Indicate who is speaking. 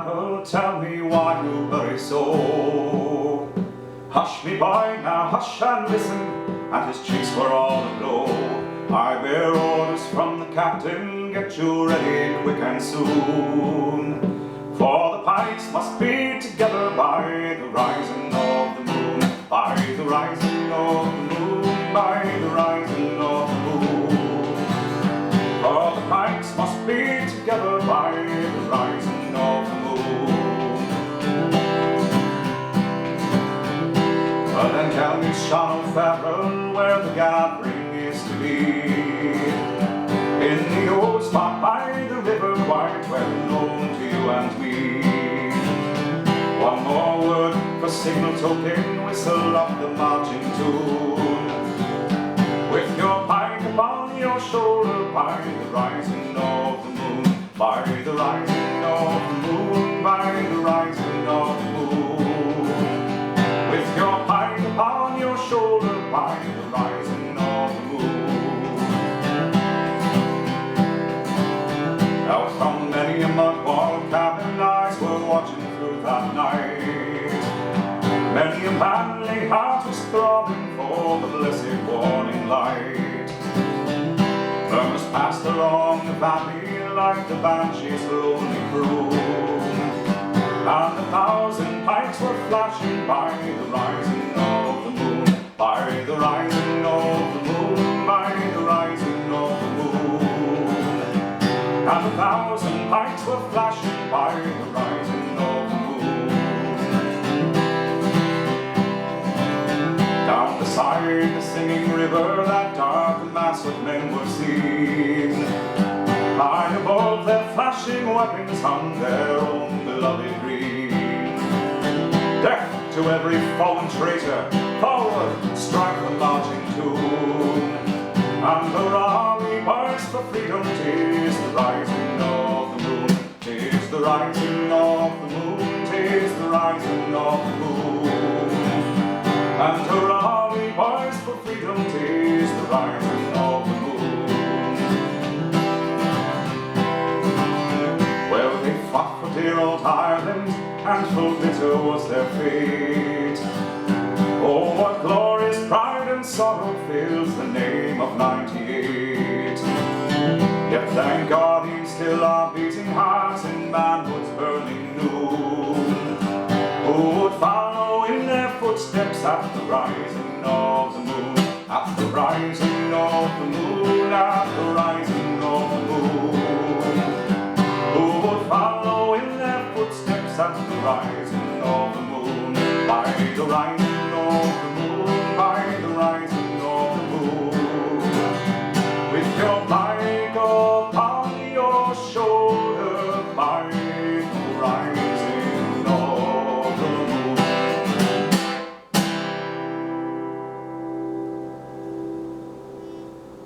Speaker 1: Farrell, tell me why you hurry so. Hush me boy, now hush and listen, and his cheeks were all aglow. I bear orders from the captain, get you ready quick and soon. For the pikes must be together by the rising of the moon. By the rising of the moon, by the rising of the moon. For the pikes must be together by the rising of the moon. Well then tell me, John Farrell, where the gathering is to be. In the old spot by the river, quite well known to you and me. One more word for signal token, whistle up the marching tune. With your pike upon your shoulder, by the rising of the moon. By the rising of the moon, by the rising of the moon. With your pike upon your shoulder, by the rising of the moon. Now from many a mud wall cabin eyes were watching through that night. Many a manly heart was throbbing for the blessed warning light. Murmurs passed along the valley like the banshee's lonely croon. And 1,000 pikes were flashing by the rising of the moon. By the rising of the moon, by the rising of the moon. And 1,000 pikes were flashing by the rising of the moon. Down beside the singing river, that dark mass of men were seen. High above their flashing weapons hung their own beloved green. Death to every fallen traitor, forward, strike the marching tune. And hurrah, we boys for freedom, 'tis the rising of the moon. 'Tis the rising of the moon, 'tis the rising of the moon. And hurrah, we boys for freedom, 'tis the rising of the moon. Well, they fought for dear old Ireland, and full bitter was their fate. Oh, what glorious pride and sorrow fills the name of '98. Yet thank God he still our beating hearts in manhood's burning noon. Who would follow in their footsteps at the rising of the moon? At the rising of the moon, at the rising of the moon. Who would follow in their footsteps at the rising of the moon? By the rising